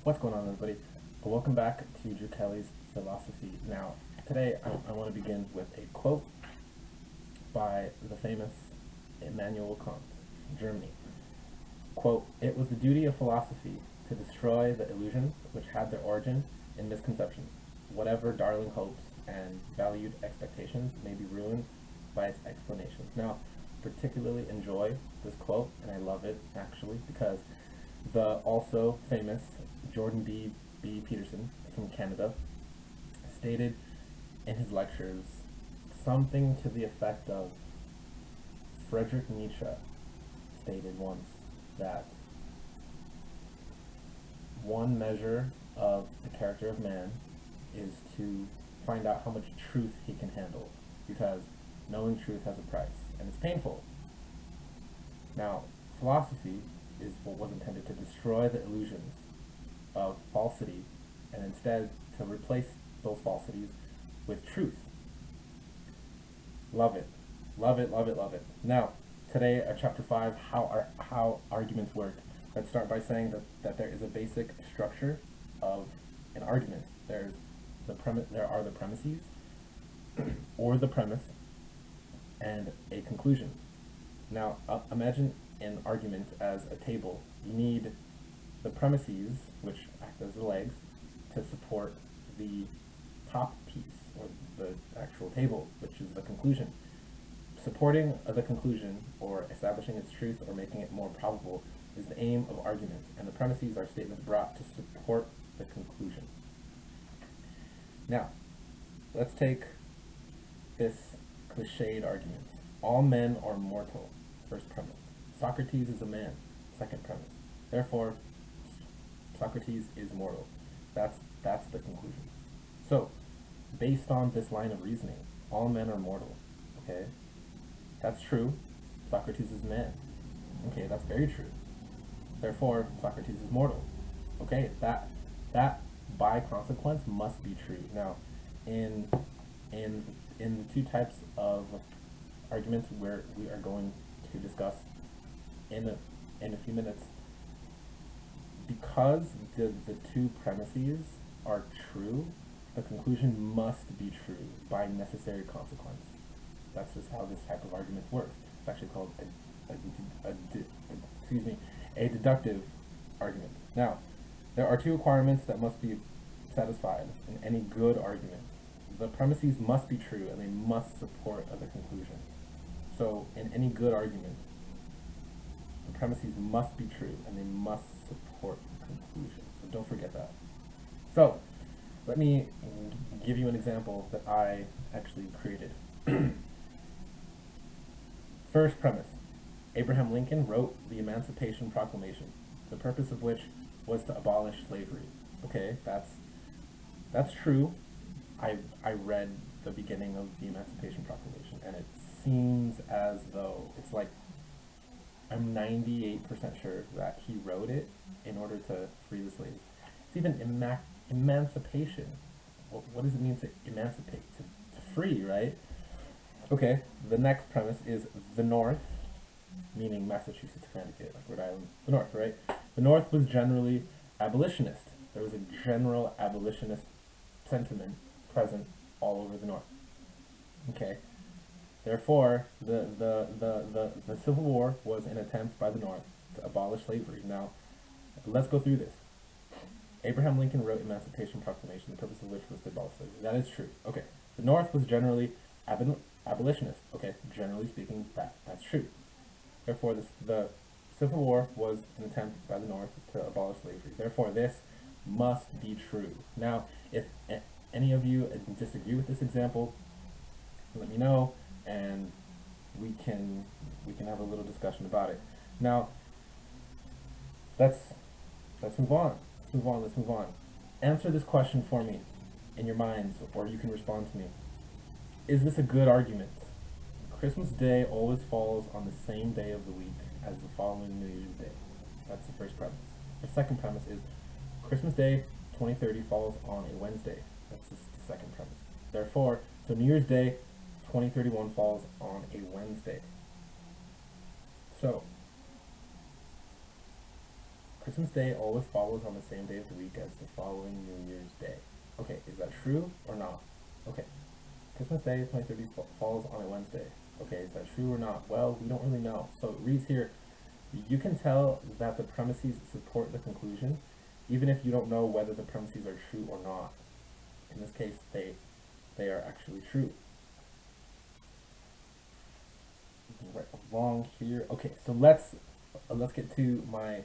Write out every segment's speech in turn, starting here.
What's going on, everybody? Welcome back to Cali's Philosophy. Now, today I want to begin with a quote by the famous Immanuel Kant from Germany. Quote, "It was the duty of philosophy to destroy the illusions which had their origin in misconceptions. Whatever darling hopes and valued expectations may be ruined by its explanations." Now, particularly enjoy this quote, and I love it actually because the also famous Jordan B. Peterson from Canada stated in his lectures something to the effect of Friedrich Nietzsche stated once that one measure of the character of man is to find out how much truth he can handle, because knowing truth has a price and it's painful. Now, philosophy is what was intended to destroy the illusions of falsity and instead to replace those falsities with truth. Love it. Love it, love it, love it. Now, today at chapter 5, how arguments work. Let's start by saying that there is a basic structure of an argument. There are the premises or the premise and a conclusion. Now, imagine an argument as a table. You need the premises, which act as the legs, to support the top piece, or the actual table, which is the conclusion. Supporting the conclusion, or establishing its truth, or making it more probable, is the aim of arguments, and the premises are statements brought to support the conclusion. Now, let's take this cliched argument. All men are mortal. First premise. Socrates is a man. Second premise. Therefore, Socrates is mortal. That's the conclusion. So, based on this line of reasoning, all men are mortal. Okay? That's true. Socrates is a man. Okay, that's very true. Therefore, Socrates is mortal. Okay, that by consequence must be true. Now, in the two types of arguments where we are going to discuss in a few minutes, because the two premises are true, the conclusion must be true by necessary consequence. That's just how this type of argument works. It's actually called a deductive argument. Now, there are two requirements that must be satisfied in any good argument. The premises must be true and they must support the conclusion. So, in any good argument, the premises must be true and they must support the conclusion. So don't forget that. So, let me give you an example that I actually created. First premise. Abraham Lincoln wrote the Emancipation Proclamation, the purpose of which was to abolish slavery. Okay, that's true. I read the beginning of the Emancipation Proclamation, and it seems as though it's like I'm 98% sure that he wrote it in order to free the slaves. It's even emancipation. What does it mean to emancipate? To free, right? Okay, the next premise is the North, meaning Massachusetts, Connecticut, like Rhode Island, the North, right? The North was generally abolitionist. There was a general abolitionist sentiment present all over the North. Okay, therefore, the Civil War was an attempt by the North to abolish slavery. Now, let's go through this. Abraham Lincoln wrote Emancipation Proclamation, the purpose of which was to abolish slavery. That is true. Okay, the North was generally abolitionist. Okay, generally speaking, that's true. Therefore, the Civil War was an attempt by the North to abolish slavery. Therefore, this must be true. Now, if any of you disagree with this example, let me know, and we can have a little discussion about it. Now, let's move on. Let's move on. Answer this question for me in your minds, or you can respond to me. Is this a good argument? Christmas Day always falls on the same day of the week as the following New Year's Day. That's the first premise. The second premise is Christmas Day 2030 falls on a Wednesday. That's the second premise. Therefore, so New Year's Day 2031 falls on a Wednesday. So, Christmas Day always follows on the same day of the week as the following New Year's Day. Okay, is that true or not? Okay, Christmas Day 2030 falls on a Wednesday. Okay, is that true or not? Well, we don't really know. So it reads here, you can tell that the premises support the conclusion, even if you don't know whether the premises are true or not. In this case, they are actually true. Right along here. Okay, so let's get to my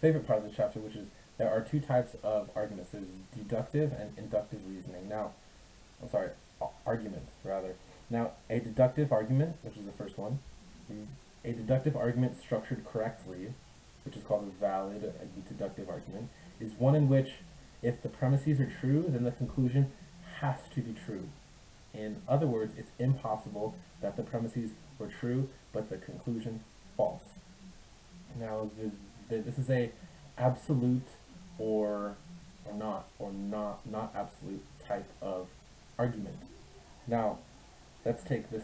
favorite part of the chapter, which is there are two types of arguments. There's deductive and inductive reasoning. Now, I'm sorry, arguments rather. Now, a deductive argument, which is the first one, a deductive argument structured correctly, which is called a valid deductive argument, is one in which if the premises are true, then the conclusion has to be true. In other words, it's impossible that the premises were true, but the conclusion false. Now, this is a absolute or not absolute type of argument. Now, let's take this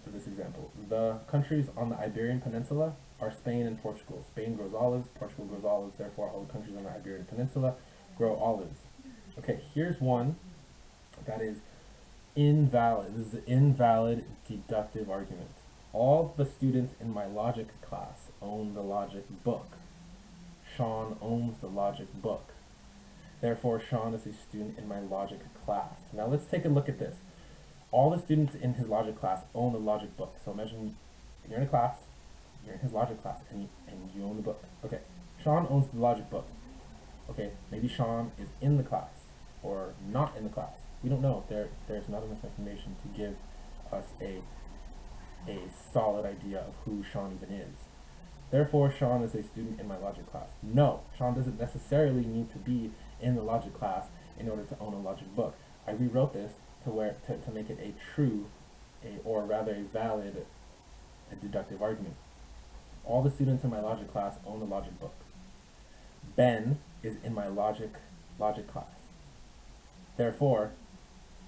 example. The countries on the Iberian Peninsula are Spain and Portugal. Spain grows olives, Portugal grows olives, therefore all the countries on the Iberian Peninsula grow olives. Okay, here's one that is invalid. This is an invalid deductive argument. All the students in my logic class own the logic book. Sean owns the logic book. Therefore, Sean is a student in my logic class. Now let's take a look at this. All the students in his logic class own the logic book. So imagine you're in a class, you're in his logic class, and you own the book. Okay, Sean owns the logic book. Okay, maybe Sean is in the class or not in the class. We don't know. There's not enough information to give us a solid idea of who Sean even is. Therefore, Sean is a student in my logic class. No, Sean doesn't necessarily need to be in the logic class in order to own a logic book. I rewrote this to make it a true, or rather a valid deductive argument. All the students in my logic class own the logic book. Ben is in my logic class. Therefore,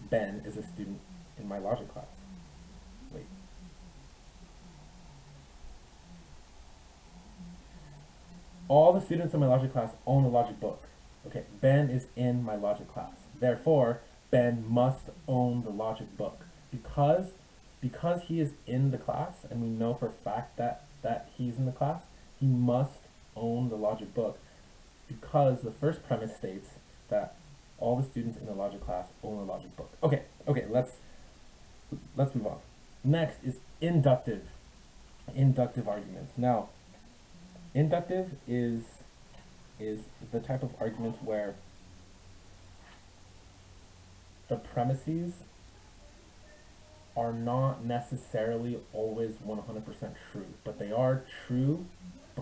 Ben is a student in my logic class. Wait. All the students in my logic class own the logic book. Okay, Ben is in my logic class. Therefore, Ben must own the logic book. Because he is in the class, and we know for a fact that he's in the class, he must own the logic book, because the first premise states that all the students in the logic class own the logic book. Okay, let's move on. Next is inductive arguments. Now, inductive is the type of argument where the premises are not necessarily always 100% true, but they are true,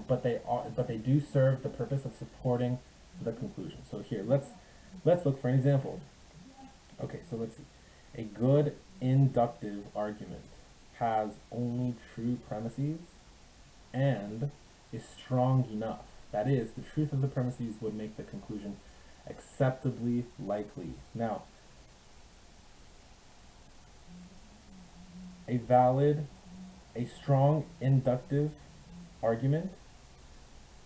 but they do serve the purpose of supporting the conclusion. So here, let's look for an example. Okay, so let's see. A good inductive argument has only true premises and is strong enough. That is, the truth of the premises would make the conclusion acceptably likely. Now, a strong inductive argument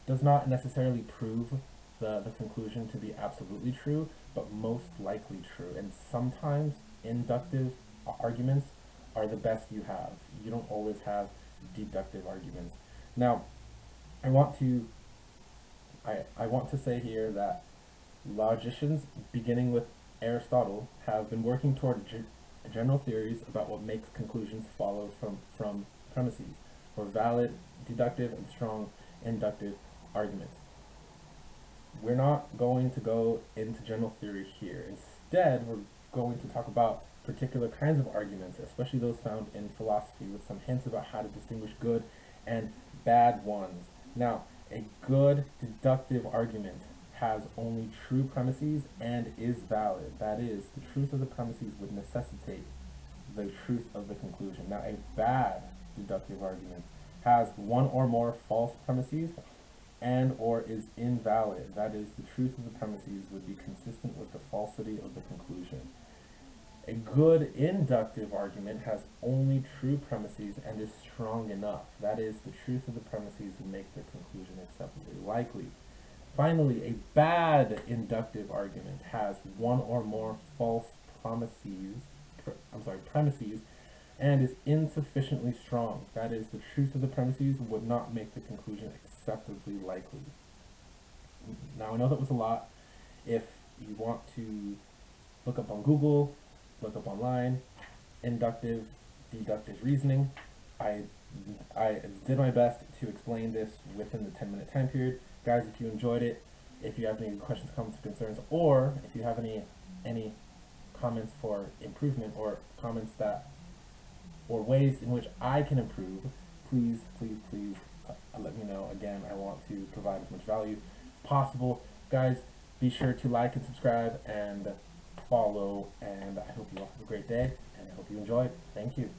does not necessarily prove the conclusion to be absolutely true, but most likely true. And sometimes inductive arguments are the best you have. You don't always have deductive arguments. Now, I want to say here that logicians, beginning with Aristotle, have been working toward general theories about what makes conclusions follow from premises, for valid deductive and strong inductive arguments. We're not going to go into general theory here. Instead, we're going to talk about particular kinds of arguments, especially those found in philosophy, with some hints about how to distinguish good and bad ones. Now, a good deductive argument has only true premises and is valid. That is, the truth of the premises would necessitate the truth of the conclusion. Now, a bad deductive argument has one or more false premises and or is invalid. That is, the truth of the premises would be consistent with the falsity of the conclusion. A good inductive argument has only true premises and is strong enough. That is, the truth of the premises would make the conclusion acceptably likely. Finally, a bad inductive argument has one or more false premises, and is insufficiently strong. That is, the truth of the premises would not make the conclusion acceptably likely. Now, I know that was a lot. If you want to look up on Google, look up online, inductive, deductive reasoning. I did my best to explain this within the 10-minute time period. Guys, if you enjoyed it, if you have any questions, comments, or concerns, or if you have any comments for improvement, or comments that, or ways in which I can improve, please let me know. Again, I want to provide as much value as possible. Guys, be sure to like and subscribe and follow, and I hope you all have a great day, and I hope you enjoyed. Thank you.